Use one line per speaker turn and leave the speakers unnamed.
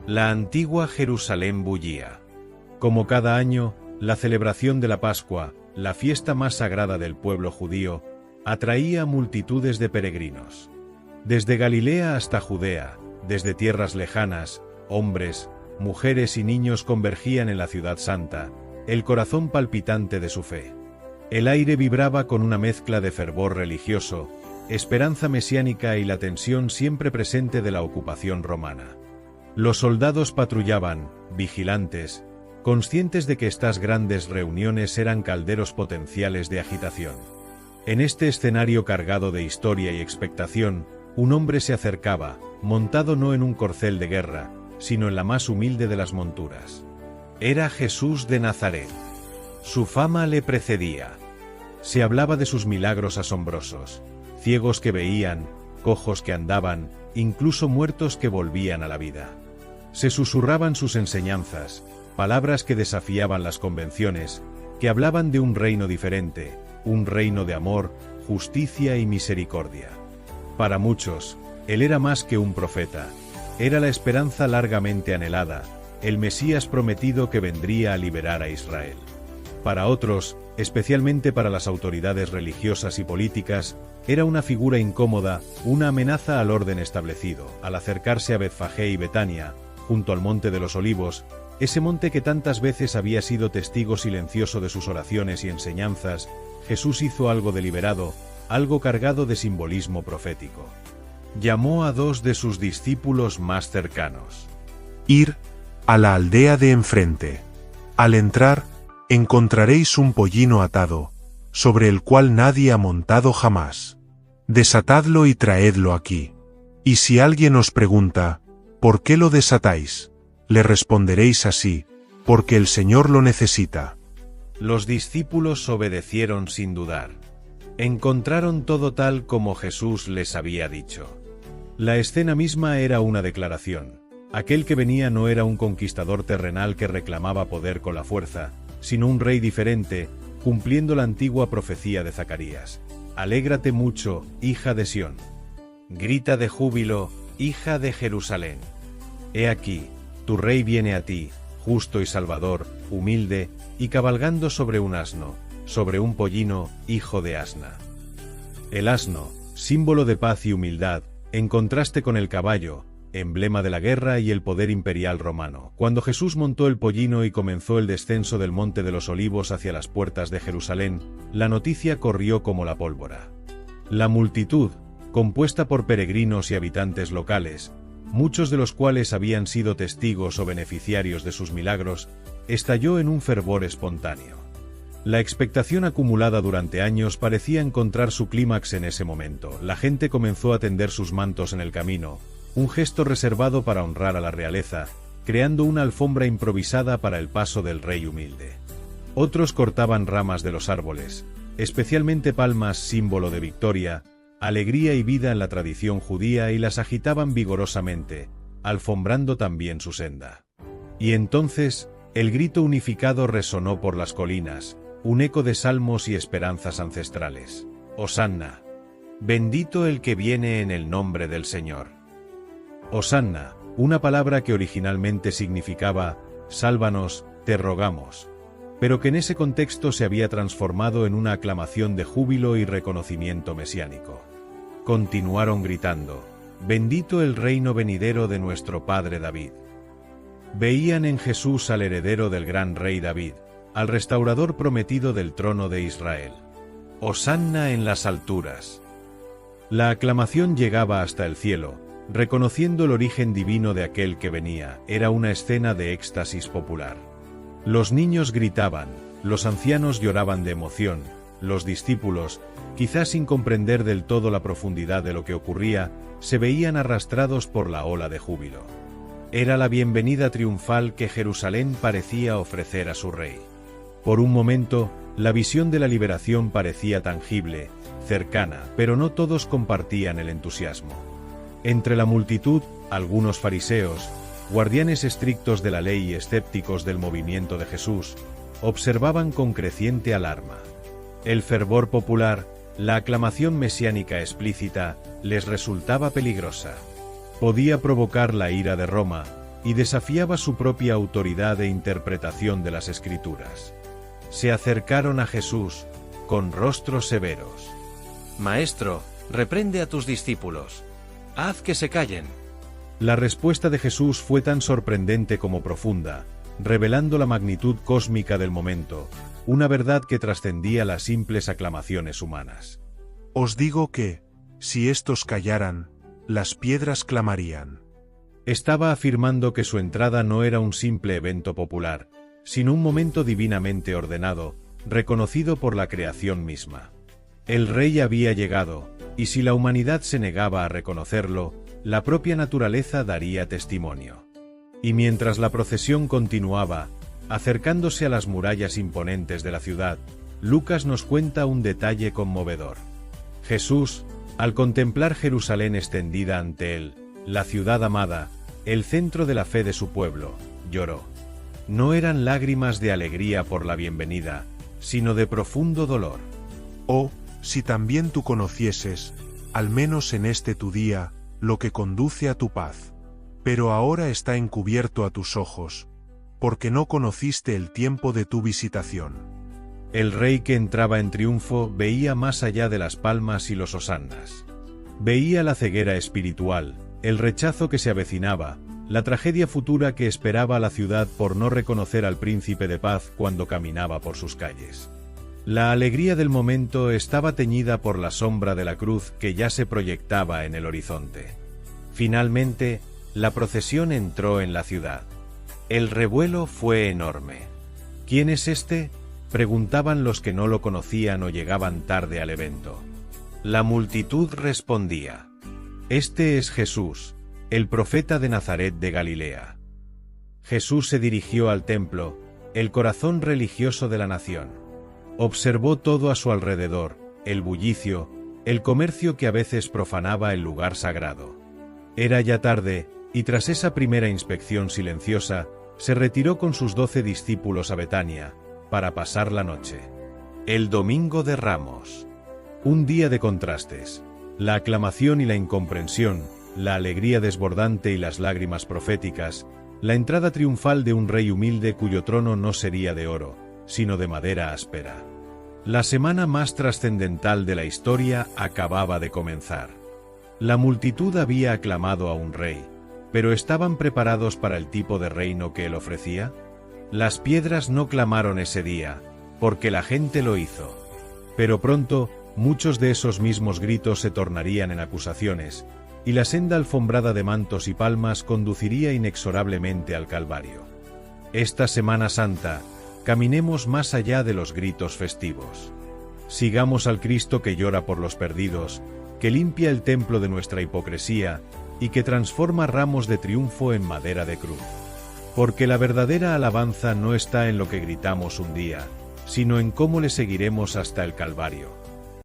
La antigua Jerusalén bullía. Como cada año, la celebración de la Pascua, la fiesta más sagrada del pueblo judío, atraía a multitudes de peregrinos. Desde Galilea hasta Judea, desde tierras lejanas, hombres, mujeres y niños convergían en la ciudad santa, el corazón palpitante de su fe. El aire vibraba con una mezcla de fervor religioso, esperanza mesiánica y la tensión siempre presente de la ocupación romana. Los soldados patrullaban, vigilantes, conscientes de que estas grandes reuniones eran calderos potenciales de agitación. En este escenario cargado de historia y expectación, un hombre se acercaba, montado no en un corcel de guerra, sino en la más humilde de las monturas. Era Jesús de Nazaret. Su fama le precedía. Se hablaba de sus milagros asombrosos, ciegos que veían, cojos que andaban, incluso muertos que volvían a la vida. Se susurraban sus enseñanzas, palabras que desafiaban las convenciones, que hablaban de un reino diferente, un reino de amor, justicia y misericordia. Para muchos, él era más que un profeta, era la esperanza largamente anhelada, el Mesías prometido que vendría a liberar a Israel. Para otros, especialmente para las autoridades religiosas y políticas, era una figura incómoda, una amenaza al orden establecido. Al acercarse a Betfagé y Betania, junto al Monte de los Olivos, ese monte que tantas veces había sido testigo silencioso de sus oraciones y enseñanzas, Jesús hizo algo deliberado, algo cargado de simbolismo profético. Llamó a dos de sus discípulos más cercanos.
Ir a la aldea de enfrente. Al entrar, encontraréis un pollino atado, sobre el cual nadie ha montado jamás. Desatadlo y traedlo aquí. Y si alguien os pregunta, ¿por qué lo desatáis?, le responderéis así, porque el Señor lo necesita.
Los discípulos obedecieron sin dudar. Encontraron todo tal como Jesús les había dicho. La escena misma era una declaración. Aquel que venía no era un conquistador terrenal que reclamaba poder con la fuerza, sino un rey diferente, cumpliendo la antigua profecía de Zacarías. Alégrate mucho, hija de Sión. Grita de júbilo, hija de Jerusalén. He aquí, tu rey viene a ti, justo y salvador, humilde, y cabalgando sobre un asno, sobre un pollino, hijo de asna. El asno, símbolo de paz y humildad, en contraste con el caballo, emblema de la guerra y el poder imperial romano. Cuando Jesús montó el pollino y comenzó el descenso del Monte de los Olivos hacia las puertas de Jerusalén, la noticia corrió como la pólvora. La multitud, compuesta por peregrinos y habitantes locales, muchos de los cuales habían sido testigos o beneficiarios de sus milagros, estalló en un fervor espontáneo. La expectación acumulada durante años parecía encontrar su clímax en ese momento. La gente comenzó a tender sus mantos en el camino, un gesto reservado para honrar a la realeza, creando una alfombra improvisada para el paso del rey humilde. Otros cortaban ramas de los árboles, especialmente palmas símbolo de victoria, alegría y vida en la tradición judía, y las agitaban vigorosamente, alfombrando también su senda. Y entonces, el grito unificado resonó por las colinas, un eco de salmos y esperanzas ancestrales. Hosanna. Bendito el que viene en el nombre del Señor. Hosanna, una palabra que originalmente significaba, sálvanos, te rogamos, pero que en ese contexto se había transformado en una aclamación de júbilo y reconocimiento mesiánico. Continuaron gritando, bendito el reino venidero de nuestro padre David. Veían en Jesús al heredero del gran rey David, al restaurador prometido del trono de Israel. Hosanna en las alturas. La aclamación llegaba hasta el cielo, reconociendo el origen divino de aquel que venía. Era una escena de éxtasis popular. Los niños gritaban, los ancianos lloraban de emoción, los discípulos, quizás sin comprender del todo la profundidad de lo que ocurría, se veían arrastrados por la ola de júbilo. Era la bienvenida triunfal que Jerusalén parecía ofrecer a su rey. Por un momento, la visión de la liberación parecía tangible, cercana, pero no todos compartían el entusiasmo. Entre la multitud, algunos fariseos, guardianes estrictos de la ley y escépticos del movimiento de Jesús, observaban con creciente alarma. El fervor popular, la aclamación mesiánica explícita, les resultaba peligrosa. Podía provocar la ira de Roma, y desafiaba su propia autoridad e interpretación de las Escrituras. Se acercaron a Jesús, con rostros severos.
Maestro, reprende a tus discípulos. Haz que se callen.
La respuesta de Jesús fue tan sorprendente como profunda, revelando la magnitud cósmica del momento, una verdad que trascendía las simples aclamaciones humanas.
Os digo que, si estos callaran, las piedras clamarían.
Estaba afirmando que su entrada no era un simple evento popular, sino un momento divinamente ordenado, reconocido por la creación misma. El rey había llegado, y si la humanidad se negaba a reconocerlo, la propia naturaleza daría testimonio. Y mientras la procesión continuaba, acercándose a las murallas imponentes de la ciudad, Lucas nos cuenta un detalle conmovedor. Jesús, al contemplar Jerusalén extendida ante él, la ciudad amada, el centro de la fe de su pueblo, lloró. No eran lágrimas de alegría por la bienvenida, sino de profundo dolor.
Oh, si también tú conocieses, al menos en este tu día, lo que conduce a tu paz. Pero ahora está encubierto a tus ojos, porque no conociste el tiempo de tu visitación.
El rey que entraba en triunfo veía más allá de las palmas y los hosannas. Veía la ceguera espiritual, el rechazo que se avecinaba, la tragedia futura que esperaba a la ciudad por no reconocer al príncipe de paz cuando caminaba por sus calles. La alegría del momento estaba teñida por la sombra de la cruz que ya se proyectaba en el horizonte. Finalmente, la procesión entró en la ciudad. El revuelo fue enorme. ¿Quién es este?, preguntaban los que no lo conocían o llegaban tarde al evento. La multitud respondía: «Este es Jesús, el profeta de Nazaret de Galilea». Jesús se dirigió al templo, el corazón religioso de la nación. Observó todo a su alrededor, el bullicio, el comercio que a veces profanaba el lugar sagrado. Era ya tarde, y tras esa primera inspección silenciosa, se retiró con sus 12 discípulos a Betania, para pasar la noche. El Domingo de Ramos. Un día de contrastes. La aclamación y la incomprensión, la alegría desbordante y las lágrimas proféticas, la entrada triunfal de un rey humilde cuyo trono no sería de oro, sino de madera áspera. La semana más trascendental de la historia acababa de comenzar. La multitud había aclamado a un rey, pero ¿estaban preparados para el tipo de reino que él ofrecía? Las piedras no clamaron ese día, porque la gente lo hizo. Pero pronto, muchos de esos mismos gritos se tornarían en acusaciones, y la senda alfombrada de mantos y palmas conduciría inexorablemente al Calvario. Esta Semana Santa, caminemos más allá de los gritos festivos. Sigamos al Cristo que llora por los perdidos, que limpia el templo de nuestra hipocresía, y que transforma ramos de triunfo en madera de cruz. Porque la verdadera alabanza no está en lo que gritamos un día, sino en cómo le seguiremos hasta el Calvario.